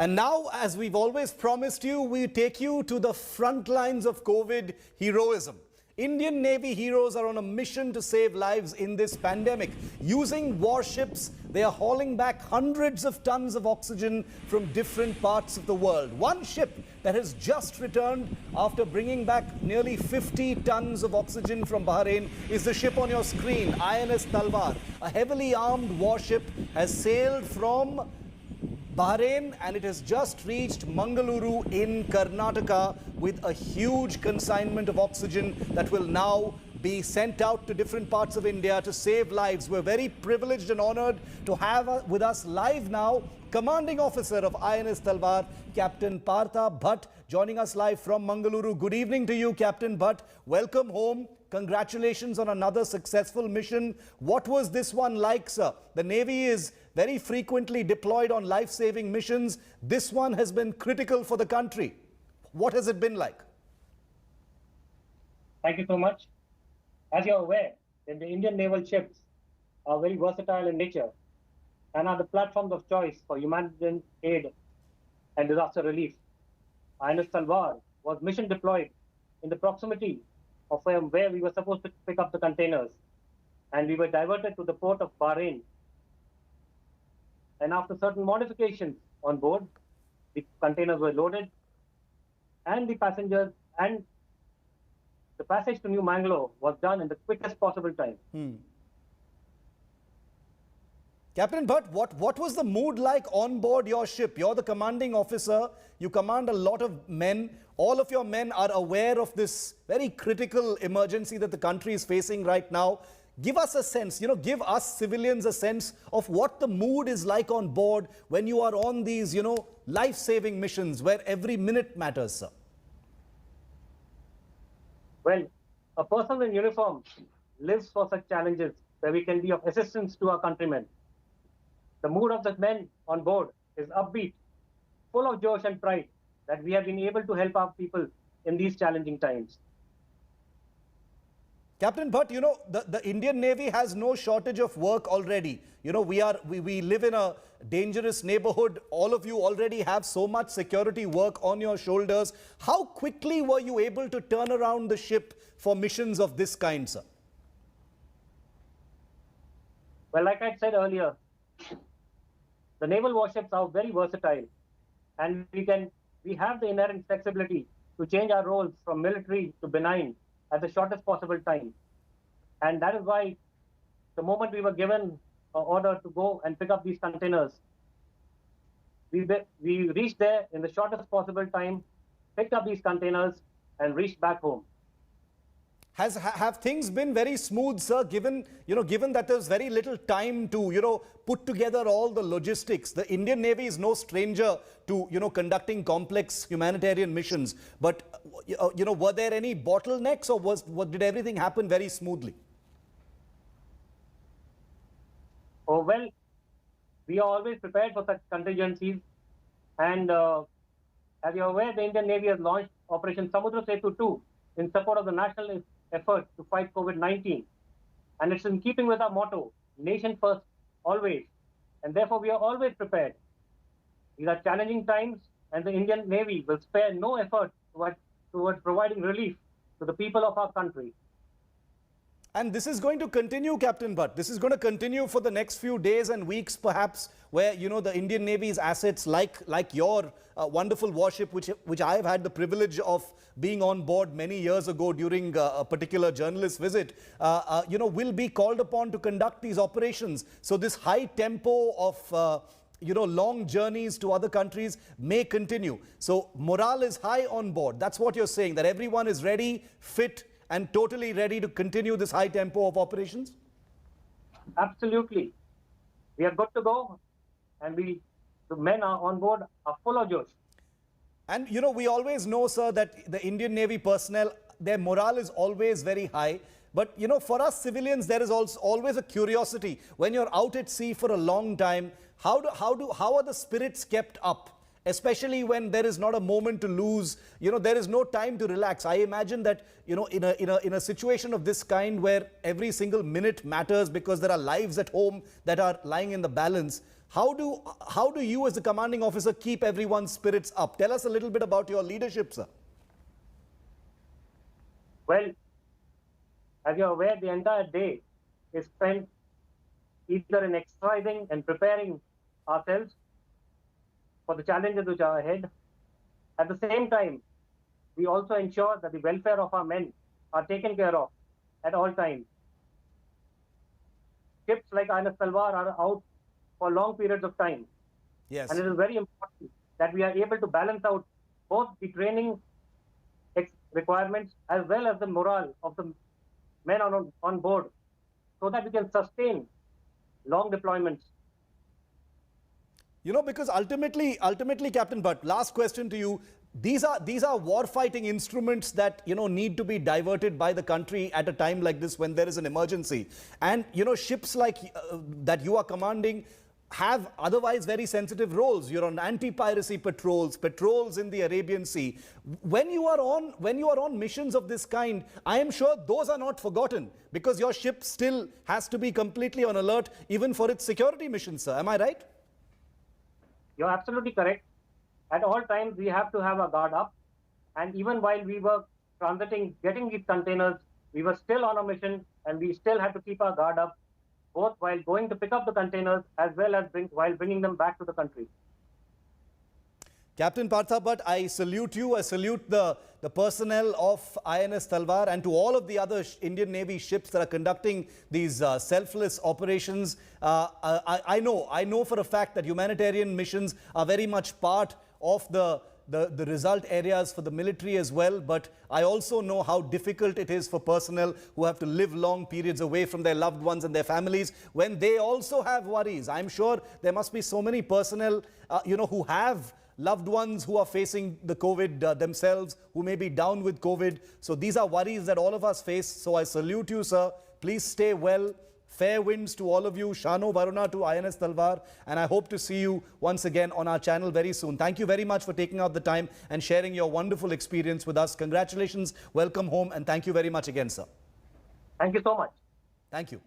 And now, as we've always promised you, we take you to the front lines of COVID heroism. Indian Navy heroes are on a mission to save lives in this pandemic. Using warships, they are hauling back hundreds of tons of oxygen from different parts of the world. One ship that has just returned after bringing back nearly 50 tons of oxygen from Bahrain is the ship on your screen, INS Talwar. A heavily armed warship has sailed from Bahrain and it has just reached Mangaluru in Karnataka with a huge consignment of oxygen that will now be sent out to different parts of India to save lives. We're very privileged and honored to have with us live now Commanding Officer of INS Talwar, Captain Partha Bhatt, joining us live from Mangaluru. Good evening to you, Captain Bhatt. Welcome home. Congratulations on another successful mission. What was this one like, sir? The Navy is very frequently deployed on life-saving missions. This one has been critical for the country. What has it been like? Thank you so much. As you're aware, the Indian naval ships are very versatile in nature and are the platforms of choice for humanitarian aid and disaster relief. INS Talwar was mission deployed in the proximity of where we were supposed to pick up the containers, and we were diverted to the port of Bahrain. And after certain modifications on board, the containers were loaded and the passengers and the passage to New Mangalore was done in the quickest possible time. Captain Bhatt, what was the mood like on board your ship? You're the commanding officer. You command a lot of men. All of your men are aware of this very critical emergency that the country is facing right now. Give us a sense, give us civilians a sense of what the mood is like on board when you are on these, life-saving missions where every minute matters, sir. Well, a person in uniform lives for such challenges where we can be of assistance to our countrymen. The mood of the men on board is upbeat, full of josh and pride that we have been able to help our people in these challenging times. Captain Bhatt, the Indian Navy has no shortage of work already. We live in a dangerous neighborhood. All of you already have so much security work on your shoulders. How quickly were you able to turn around the ship for missions of this kind, sir? Well, like I said earlier, the naval warships are very versatile, and we have the inherent flexibility to change our roles from military to benign at the shortest possible time. And that is why the moment we were given an order to go and pick up these containers, we reached there in the shortest possible time, picked up these containers and reached back home. Have things been very smooth, sir, given that there's very little time to, put together all the logistics? The Indian Navy is no stranger to, conducting complex humanitarian missions. But, were there any bottlenecks or did everything happen very smoothly? Oh, well, we are always prepared for such contingencies. And as you're aware, the Indian Navy has launched Operation Samudra Setu 2 in support of the national effort to fight COVID-19. And it's in keeping with our motto, nation first, always. And therefore, we are always prepared. These are challenging times, and the Indian Navy will spare no effort towards providing relief to the people of our country. And this is going to continue, Captain Bhatt. This is going to continue for the next few days and weeks, perhaps, where, the Indian Navy's assets, like your wonderful warship, which I have had the privilege of being on board many years ago during a particular journalist visit, will be called upon to conduct these operations. So this high tempo of long journeys to other countries may continue. So morale is high on board. That's what you're saying, that everyone is ready, fit, and totally ready to continue this high tempo of operations? Absolutely. We are good to go, and the men are on board are full of josh. And we always know, sir, that the Indian Navy personnel, their morale is always very high. But for us civilians, there is also always a curiosity. When you're out at sea for a long time, how are the spirits kept up? Especially when there is not a moment to lose, there is no time to relax. I imagine that, in a situation of this kind where every single minute matters because there are lives at home that are lying in the balance, How do you as the commanding officer keep everyone's spirits up? Tell us a little bit about your leadership, sir. Well, as you're aware, the entire day is spent either in exercising and preparing ourselves for the challenges which are ahead. At the same time, we also ensure that the welfare of our men are taken care of at all times. Ships like INS Talwar are out for long periods of time. Yes. And it is very important that we are able to balance out both the training requirements as well as the morale of the men on board, so that we can sustain long deployments. You know, because ultimately, Captain Bhatt, last question to you. These are war-fighting instruments that, you know, need to be diverted by the country at a time like this when there is an emergency. And, you know, ships like that you are commanding have otherwise very sensitive roles. You're on anti-piracy patrols in the Arabian Sea. When you are on missions of this kind, I am sure those are not forgotten, because your ship still has to be completely on alert even for its security missions, sir. Am I right? You're absolutely correct. At all times, we have to have a guard up. And even while we were transiting, getting these containers, we were still on a mission, and we still had to keep our guard up, both while going to pick up the containers as well as while bringing them back to the country. Captain Partha Bhatt, I salute you. I salute the personnel of INS Talwar and to all of the other Indian Navy ships that are conducting these selfless operations. I know for a fact that humanitarian missions are very much part of the result areas for the military as well, but I also know how difficult it is for personnel who have to live long periods away from their loved ones and their families when they also have worries. I'm sure there must be so many personnel, who have loved ones who are facing the COVID themselves, who may be down with COVID. So these are worries that all of us face. So I salute you, sir. Please stay well. Fair winds to all of you. Shano Varuna to INS Talwar. And I hope to see you once again on our channel very soon. Thank you very much for taking out the time and sharing your wonderful experience with us. Congratulations. Welcome home. And thank you very much again, sir. Thank you so much. Thank you.